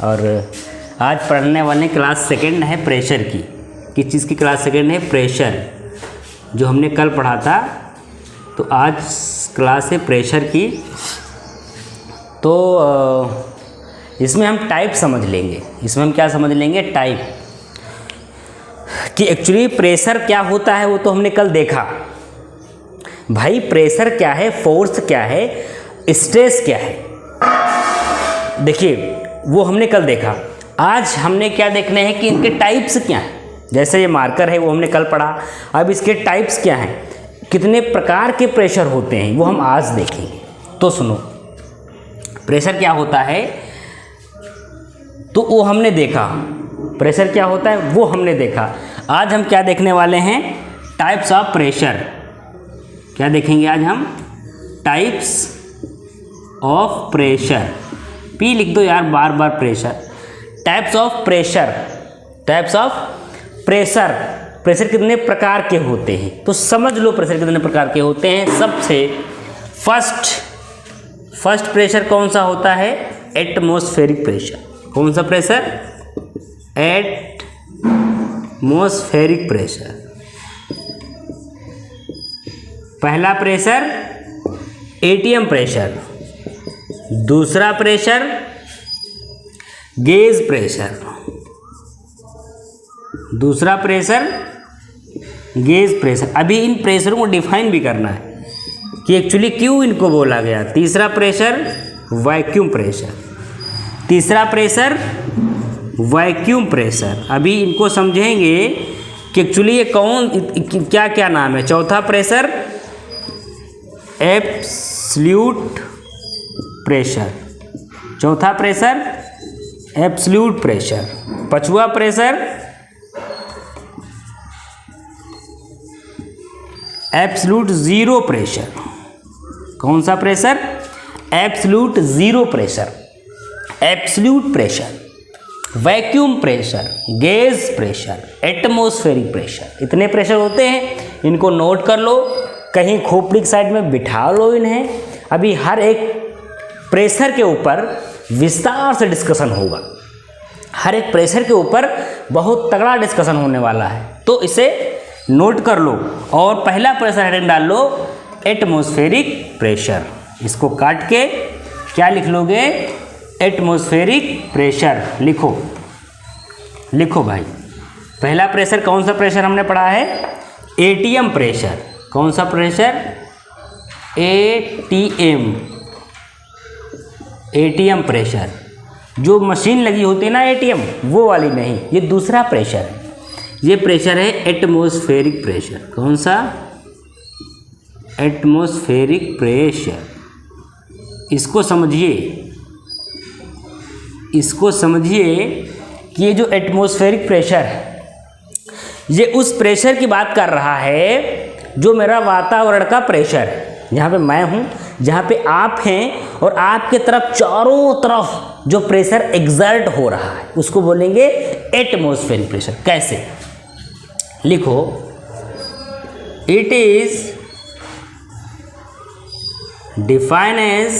और आज पढ़ने वाले क्लास सेकंड है प्रेशर की। किस चीज़ की क्लास सेकंड है? प्रेशर, जो हमने कल पढ़ा था। तो आज क्लास है प्रेशर की। तो इसमें हम टाइप समझ लेंगे। इसमें हम क्या समझ लेंगे? टाइप, कि एक्चुअली प्रेशर क्या होता है वो तो हमने कल देखा। भाई प्रेशर क्या है, फोर्स क्या है, स्ट्रेस क्या है, देखिए वो हमने कल देखा। आज हमने क्या देखने हैं कि इनके टाइप्स क्या हैं। जैसे ये मार्कर है वो हमने कल पढ़ा, अब इसके टाइप्स क्या हैं, कितने प्रकार के प्रेशर होते हैं वो हम आज देखेंगे। तो सुनो, प्रेशर क्या होता है तो वो हमने देखा। प्रेशर क्या होता है वो हमने देखा। आज हम क्या देखने वाले हैं? Types of pressure. क्या देखेंगे आज हम? Types of pressure. पी लिख दो यार बार बार, pressure. Types of pressure, types of pressure. Pressure कितने प्रकार के होते हैं तो समझ लो प्रेशर कितने प्रकार के होते हैं। सबसे फर्स्ट प्रेशर कौन सा होता है? Atmospheric pressure. कौन सा प्रेशर? Atmospheric pressure. पहला प्रेशर एटीएम प्रेशर। दूसरा प्रेशर गेज प्रेशर। दूसरा प्रेशर गेज प्रेशर। अभी इन प्रेशरों को डिफाइन भी करना है कि एक्चुअली क्यों इनको बोला गया। तीसरा प्रेशर वैक्यूम प्रेशर। तीसरा प्रेशर वैक्यूम प्रेशर। अभी इनको समझेंगे कि एक्चुअली ये कौन क्या क्या नाम है। चौथा प्रेशर एब्सोल्यूट प्रेशर। चौथा प्रेशर एब्सोल्यूट प्रेशर। पांचवा प्रेशर एब्सोल्यूट जीरो प्रेशर। कौन सा pressure? Absolute zero pressure, absolute pressure, vacuum pressure, gas pressure, atmospheric pressure. इतने प्रेशर होते हैं, इनको नोट कर लो, कहीं खोपड़ी की साइड में बिठा लो इन्हें। अभी हर एक प्रेशर के ऊपर विस्तार से डिस्कशन होगा। हर एक प्रेशर के ऊपर बहुत तगड़ा डिस्कशन होने वाला है, तो इसे नोट कर लो। और पहला प्रेशर हेडिंग डाल लो एटमॉस्फेरिक प्रेशर। इसको काट के क्या लिख लोगे? एटमॉस्फेरिक प्रेशर लिखो। लिखो भाई, पहला प्रेशर कौन सा प्रेशर हमने पढ़ा है? ATM pressure. कौन सा प्रेशर? ATM, ATM pressure. जो मशीन लगी होती है ना एटीएम, वो वाली नहीं, ये दूसरा प्रेशर है। ये प्रेशर है एटमॉस्फेरिक प्रेशर। कौन सा? Atmospheric pressure. इसको समझिए, इसको समझिए कि ये जो एटमॉस्फेरिक प्रेशर है, ये उस प्रेशर की बात कर रहा है जो मेरा वातावरण का प्रेशर है। जहाँ पे मैं हूँ, जहाँ पे आप हैं, और आपके तरफ चारों तरफ जो प्रेशर एग्जर्ट हो रहा है उसको बोलेंगे एटमॉस्फेरिक प्रेशर। कैसे? लिखो, it is define as,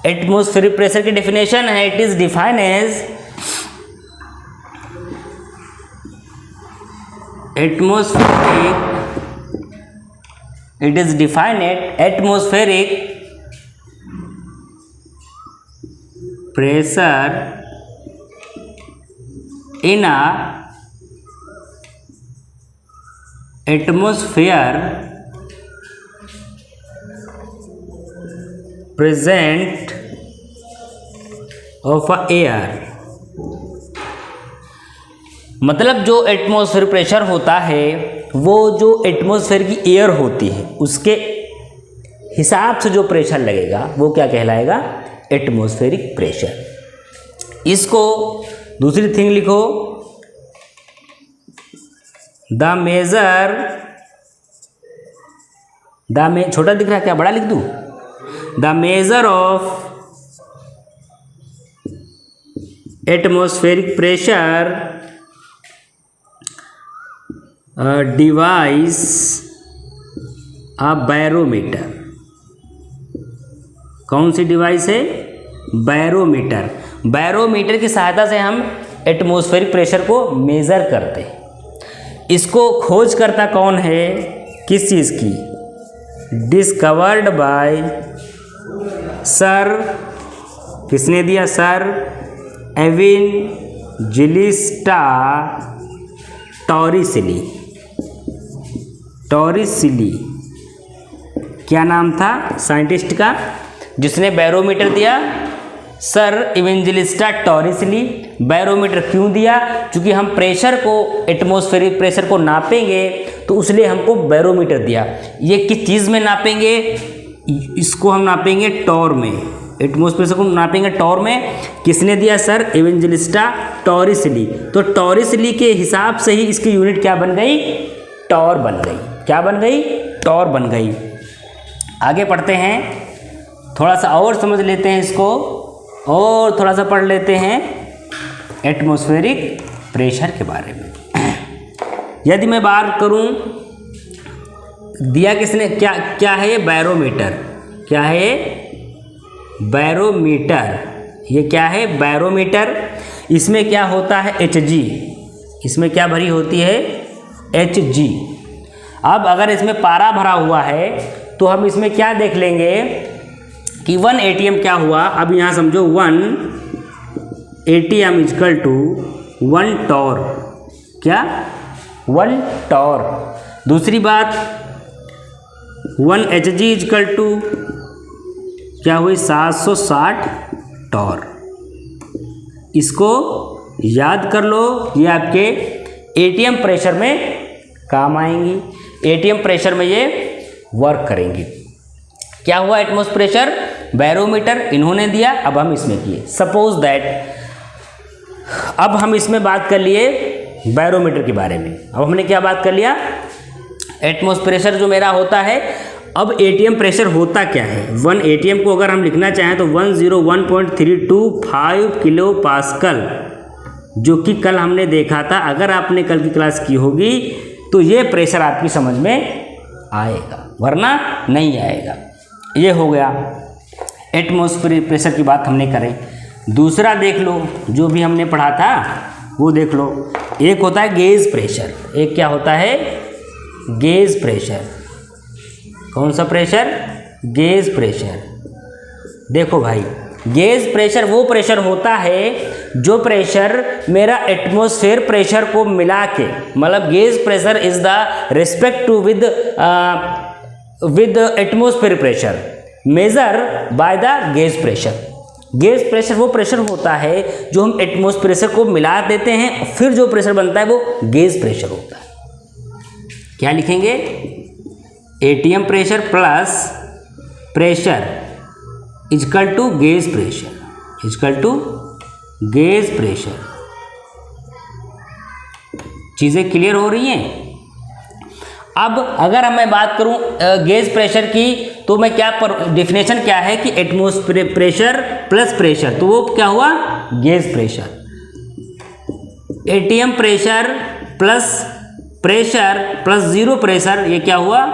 atmospheric pressure की डेफिनेशन है, it is define as atmospheric, it is defined at atmospheric pressure in a atmosphere present of a air। मतलब जो एटमॉस्फेयर प्रेशर होता है वो जो एटमॉस्फेयर की एयर होती है उसके हिसाब से जो प्रेशर लगेगा वो क्या कहलाएगा? Atmospheric pressure. इसको दूसरी थिंग लिखो, द मेजर, छोटा दिख रहा है क्या? बड़ा लिख दूं? The measure of atmospheric pressure device a barometer. कौन सी डिवाइस है? बैरोमीटर। बैरोमीटर की सहायता से हम एटमॉस्फेरिक प्रेशर को मेज़र करते हैं। इसको खोज करता कौन है, किस चीज़ की? डिस्कवर्ड बाय सर, किसने दिया? सर एवेंजेलिस्टा टॉरिसिली। टॉरिसिली क्या नाम था साइंटिस्ट का जिसने बैरोमीटर दिया? Sir Evangelista टॉरिसिली। बैरोमीटर क्यों दिया? क्योंकि हम प्रेशर को, एटमॉस्फेरिक प्रेशर को नापेंगे, तो उसलिए हमको बैरोमीटर दिया। ये किस चीज़ में नापेंगे? इसको हम नापेंगे टॉर में, एटमॉस्फेयर को नापेंगे टॉर में। किसने दिया? Sir Evangelista Torricelli. तो टॉरिसिली के हिसाब से ही इसकी यूनिट क्या बन गई? टॉर बन गई। क्या बन गई? टॉर बन गई। आगे पढ़ते हैं, थोड़ा सा और समझ लेते हैं इसको, और थोड़ा सा पढ़ लेते हैं एटमॉस्फेरिक प्रेशर के बारे में। यदि मैं बात करूं, दिया किसने? क्या है ये? बैरोमीटर। क्या है ये? बैरोमीटर। ये क्या है? बैरोमीटर। इसमें क्या होता है? Hg। इसमें क्या भरी होती है? Hg। अब अगर इसमें पारा भरा हुआ है तो हम इसमें क्या देख लेंगे कि 1 atm क्या हुआ? अब यहाँ समझो 1 atm इक्वल टू 1 टॉर। क्या? 1 टॉर। दूसरी बात 1 Hg इक्वल टू क्या हुई? 760 टॉर। इसको याद कर लो, ये आपके एटीएम प्रेशर में काम आएंगी। एटीएम प्रेशर में ये वर्क करेंगी। क्या हुआ? एटमॉस्फेरिक प्रेशर, बैरोमीटर इन्होंने दिया, अब हम इसमें किए। सपोज दैट अब हम इसमें बात कर लिए बैरोमीटर के बारे में। अब हमने क्या बात कर लिया? एटमॉस्फेरिक प्रेशर जो मेरा होता है। अब एटीएम प्रेशर होता क्या है? 1 atm को अगर हम लिखना चाहें तो 101.325 किलो पास्कल, जो कि कल हमने देखा था। अगर आपने कल की क्लास की होगी तो ये प्रेशर आपकी समझ में आएगा, वरना नहीं आएगा। ये हो गया एटमॉस्फेरिक प्रेशर की बात हमने करें। दूसरा देख लो, जो भी हमने पढ़ा था वो देख लो। एक होता है गेज प्रेशर। एक क्या होता है? Gauge pressure. कौन सा प्रेशर? Gauge pressure. देखो भाई, गेज प्रेशर वो प्रेशर होता है जो प्रेशर मेरा एटमॉस्फेयर प्रेशर को मिला के, मतलब gauge pressure is the respect to with atmosphere pressure measure by the gauge pressure. Gauge pressure वो प्रेशर होता है जो हम एटमॉस्फेयर प्रेशर को मिला देते हैं, फिर जो प्रेशर बनता है वो गेज प्रेशर होता है। क्या लिखेंगे? ATM pressure plus pressure equal to gauge pressure, equal to gauge pressure. चीज़ें क्लियर हो रही हैं? अब अगर मैं बात करूं गेज प्रेशर की, तो मैं क्या डेफिनेशन क्या है कि एटमॉस्फेरिक प्रेशर प्लस प्रेशर, तो वो क्या हुआ? Gauge pressure. ATM pressure plus zero pressure, ये क्या हुआ?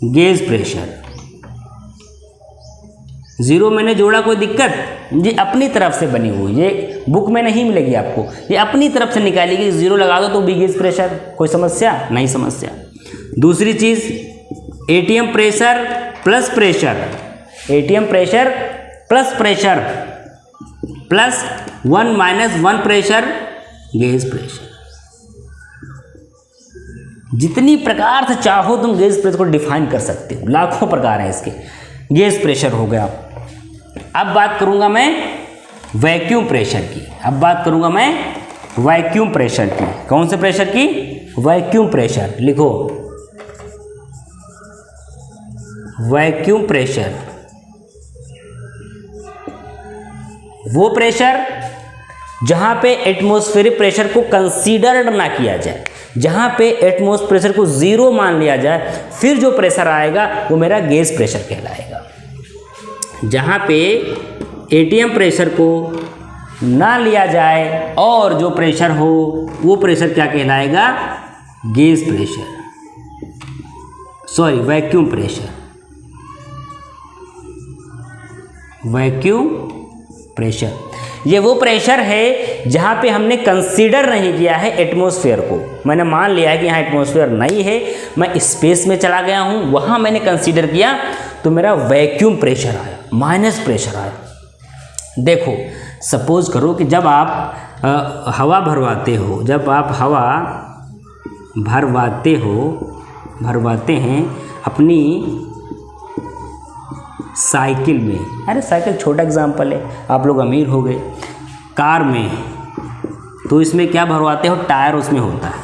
Gauge pressure. जीरो मैंने जोड़ा, कोई दिक्कत? ये अपनी तरफ से बनी हुई, ये बुक में नहीं मिलेगी आपको, ये अपनी तरफ से निकालेगी। जीरो लगा दो तो भी गेज प्रेशर, कोई समस्या नहीं? समस्या। दूसरी चीज़ ATM pressure plus pressure, ATM pressure plus pressure plus 1 - 1 pressure, gauge pressure. जितनी प्रकार से चाहो तुम गेज प्रेशर को डिफाइन कर सकते हो, लाखों प्रकार हैं इसके। गेज प्रेशर हो गया। अब बात करूंगा मैं वैक्यूम प्रेशर की। अब बात करूंगा मैं वैक्यूम प्रेशर की। कौन से प्रेशर की? Vacuum pressure. लिखो वैक्यूम प्रेशर। वो प्रेशर जहां पे एटमॉस्फेरिक प्रेशर को कंसीडर्ड ना किया जाए, जहां पे एटमॉस्फेरिक प्रेशर को जीरो मान लिया जाए, फिर जो प्रेशर आएगा वो मेरा गेज प्रेशर कहलाएगा। जहां पे एटीएम प्रेशर को ना लिया जाए और जो प्रेशर हो वो प्रेशर क्या कहलाएगा? Gauge pressure, sorry vacuum pressure. Vacuum pressure. ये वो प्रेशर है जहाँ पे हमने कंसीडर नहीं किया है एटमॉस्फेयर को। मैंने मान लिया है कि यहाँ एटमॉस्फेयर नहीं है, मैं स्पेस में चला गया हूँ, वहाँ मैंने कंसीडर किया तो मेरा वैक्यूम प्रेशर आया, माइनस प्रेशर आया। देखो सपोज करो कि जब आप हवा भरवाते हो, जब आप हवा भरवाते हैं अपनी साइकिल में, अरे साइकिल छोटा एग्जाम्पल है, आप लोग अमीर हो गए, कार में, तो इसमें क्या भरवाते हो, टायर उसमें होता है,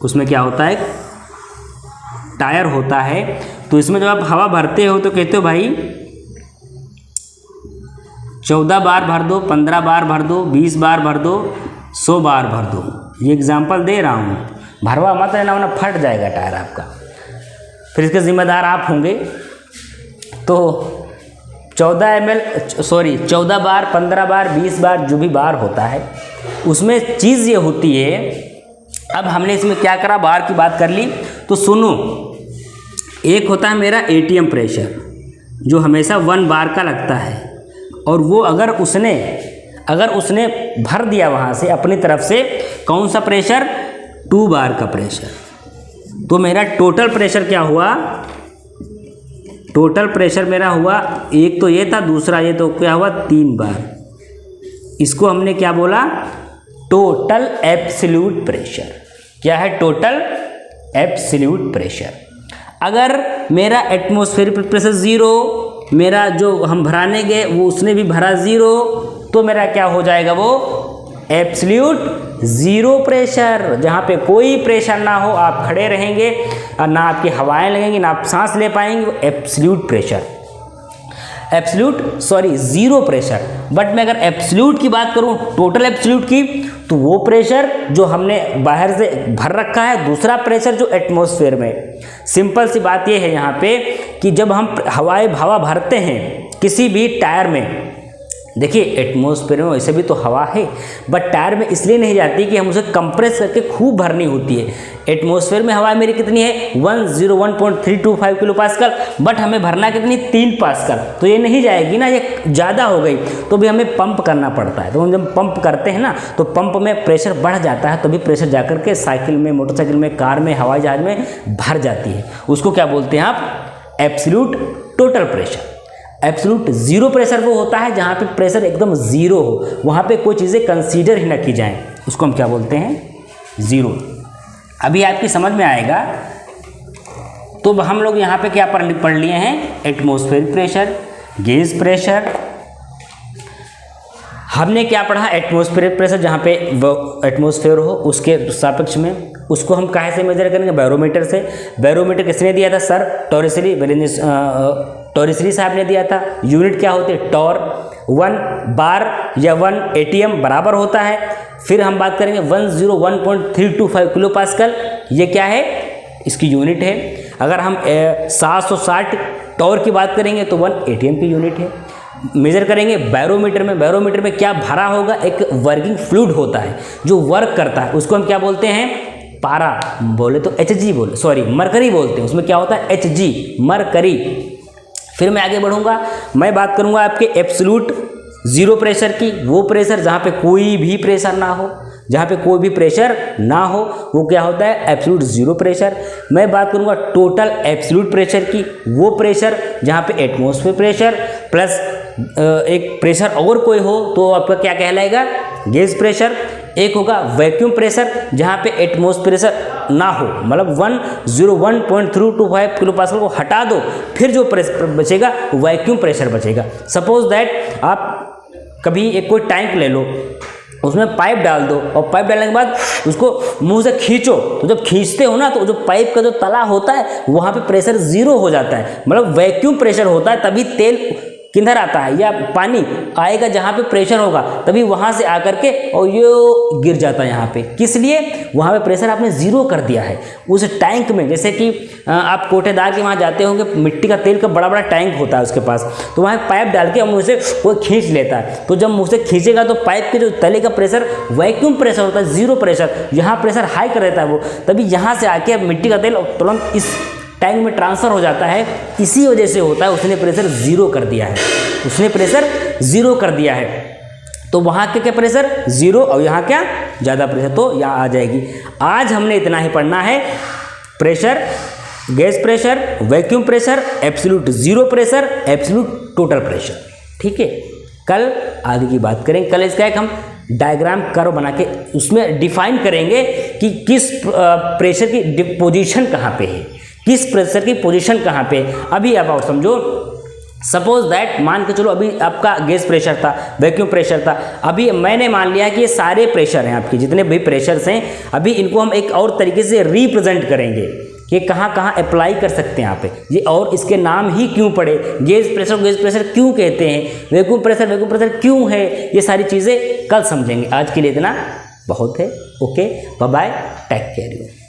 उसमें क्या होता है, टायर होता है। तो इसमें जब आप हवा भरते हो तो कहते हो भाई 14 बार भर दो, 15 बार भर दो, 20 बार भर दो, 100 बार भर दो। ये एग्जाम्पल दे रहा हूँ, भरवा मत रहना वरना फट जाएगा टायर आपका, फिर इसके जिम्मेदार आप होंगे। तो 14 बार, 15 बार, 20 बार, जो भी बार होता है उसमें चीज़ ये होती है। अब हमने इसमें क्या करा, बार की बात कर ली, तो सुनो, एक होता है मेरा एटीएम प्रेशर जो हमेशा 1 बार का लगता है, और वो अगर उसने भर दिया वहाँ से अपनी तरफ से, कौन सा प्रेशर, 2 बार का प्रेशर, तो मेरा टोटल प्रेशर क्या हुआ, टोटल प्रेशर मेरा हुआ, एक तो ये था, दूसरा ये, तो क्या हुआ 3 बार। इसको हमने क्या बोला, टोटल एब्सोल्यूट प्रेशर। क्या है, टोटल एब्सोल्यूट प्रेशर। अगर मेरा एटमॉस्फेरिक प्रेशर 0, मेरा जो हम भराने गए वो उसने भी भरा 0, तो मेरा क्या हो जाएगा, वो एब्सोल्यूट 0 प्रेशर, जहाँ पे कोई प्रेशर ना हो, आप खड़े रहेंगे और ना आपकी हवाएं लगेंगी, ना आप सांस ले पाएंगे, वो एब्सोल्यूट प्रेशर, 0 प्रेशर। बट मैं अगर एब्सोल्यूट की बात करूँ, टोटल एब्सोल्यूट की, तो वो प्रेशर जो हमने बाहर से भर रखा है, दूसरा प्रेशर जो एटमॉस्फेयर में। सिंपल सी बात ये है यहाँ पे कि जब हम हवा भरते हैं किसी भी टायर में, देखिए एटमॉस्फेयर में वैसे भी तो हवा है, बट टायर में इसलिए नहीं जाती कि हम उसे कंप्रेस करके खूब भरनी होती है। एटमॉस्फेयर में हवा मेरी कितनी है, 101.325 किलो पास्कल, बट हमें भरना कितनी, 3 पास्कल, तो ये नहीं जाएगी ना, ये ज़्यादा हो गई, तो भी हमें पंप करना पड़ता है। तो हम जब पंप करते हैं ना, तो पंप में प्रेशर बढ़ जाता है, तभी प्रेशर जाकर के साइकिल में, मोटरसाइकिल में, कार में, हवाई जहाज में भर जाती है। उसको क्या बोलते हैं आप, absolute total pressure. Absolute 0 pressure वो होता है जहाँ पे प्रेशर एकदम 0 हो, वहाँ पे कोई चीज़ें कंसीडर ही ना की जाएं, उसको हम क्या बोलते हैं, 0। अभी आपकी समझ में आएगा। तो हम लोग यहाँ पे क्या पढ़ लिए हैं, एटमॉस्फेरिक प्रेशर, गेज प्रेशर। हमने क्या पढ़ा, एटमॉस्फेरिक प्रेशर जहाँ पे एटमॉस्फेयर हो उसके सापेक्ष में, उसको हम कहाँ से मेजर करेंगे, बैरोमीटर से। बैरोमीटर किसने दिया था, सर टोरिसरी साहब ने दिया था। यूनिट क्या होती है, टॉर। 1 बार या 1 एटीएम बराबर होता है। फिर हम बात करेंगे 101.325 किलो पास्कल, ये क्या है, इसकी यूनिट है। अगर हम 760 टॉर की बात करेंगे तो 1 एटीएम की यूनिट है। मेजर करेंगे बैरोमीटर में, बैरोमीटर में क्या भरा होगा, एक वर्किंग फ्लूइड होता है जो वर्क करता है, उसको हम क्या बोलते हैं, पारा बोले तो मरकरी बोलते हैं, उसमें क्या होता है, Hg, मरकरी। फिर मैं आगे बढ़ूंगा, मैं बात करूंगा आपके एब्सोल्यूट 0 प्रेशर की, वो प्रेशर जहाँ पे कोई भी प्रेशर ना हो, जहाँ पे कोई भी प्रेशर ना हो, वो क्या होता है, एब्सोल्यूट 0 प्रेशर। मैं बात करूंगा टोटल एब्सोल्यूट प्रेशर की, वो प्रेशर जहाँ पे एटमॉस्फेयर प्रेशर प्लस एक प्रेशर और कोई हो तो आपका क्या कहलाएगा, गेज प्रेशर। एक होगा वैक्यूम प्रेशर जहाँ पे एटमॉस्फेयर प्रेशर ना हो, मतलब 101.325 किलो पास्कल को हटा दो, फिर जो प्रेशर बचेगा वैक्यूम प्रेशर बचेगा। सपोज दैट आप कभी एक कोई टैंक ले लो, उसमें पाइप डाल दो और पाइप डालने के बाद उसको मुंह से खींचो, तो जब खींचते हो ना तो जो पाइप का जो तला होता है वहाँ पे प्रेशर 0 हो जाता है, मतलब वैक्यूम प्रेशर होता है, तभी तेल किधर आता है या पानी आएगा जहाँ पे प्रेशर होगा, तभी वहाँ से आकर के और ये गिर जाता है यहाँ पे। किस लिए, वहाँ पे प्रेशर आपने 0 कर दिया है उस टैंक में। जैसे कि आप कोटेदार के वहाँ जाते होंगे, मिट्टी का तेल का बड़ा बड़ा टैंक होता है उसके पास, तो वहाँ पाइप डाल के मुँह से वो खींच लेता है, तो जब मुँह से खींचेगा तो पाइप के जो तले का प्रेशर वैक्यूम प्रेशर होता है, 0 प्रेशर, यहाँ प्रेशर हाई कर देता है वो, तभी यहाँ से आके मिट्टी का तेल तुरंत इस टैंक में ट्रांसफ़र हो जाता है, इसी वजह से होता है। उसने प्रेशर ज़ीरो कर दिया है, उसने प्रेशर ज़ीरो कर दिया है, तो वहाँ के क्या प्रेशर ज़ीरो और यहाँ क्या ज़्यादा प्रेशर, तो यहाँ आ जाएगी। आज हमने इतना ही पढ़ना है, pressure, gas pressure, vacuum pressure, absolute zero pressure, absolute total pressure. ठीक है, कल आगे की बात करेंगे। कल इसका एक हम डायग्राम कर्व बना के उसमें डिफाइन करेंगे कि किस प्रेशर की पोजीशन कहाँ पे है, किस प्रेशर की पोजीशन कहाँ पे है। अभी अब आप समझो, सपोज दैट मान के चलो अभी आपका गैस प्रेशर था, वैक्यूम प्रेशर था, अभी मैंने मान लिया कि ये सारे प्रेशर हैं, आपके जितने भी प्रेशर्स हैं, अभी इनको हम एक और तरीके से रिप्रेजेंट करेंगे कि कहाँ कहाँ अप्लाई कर सकते हैं यहाँ पे ये, और इसके नाम ही क्यों पड़े, गैस प्रेशर क्यों कहते हैं, वैक्यूम प्रेशर क्यों है, ये सारी चीज़ें कल समझेंगे। आज के लिए इतना बहुत है। Okay, bye bye, take care you.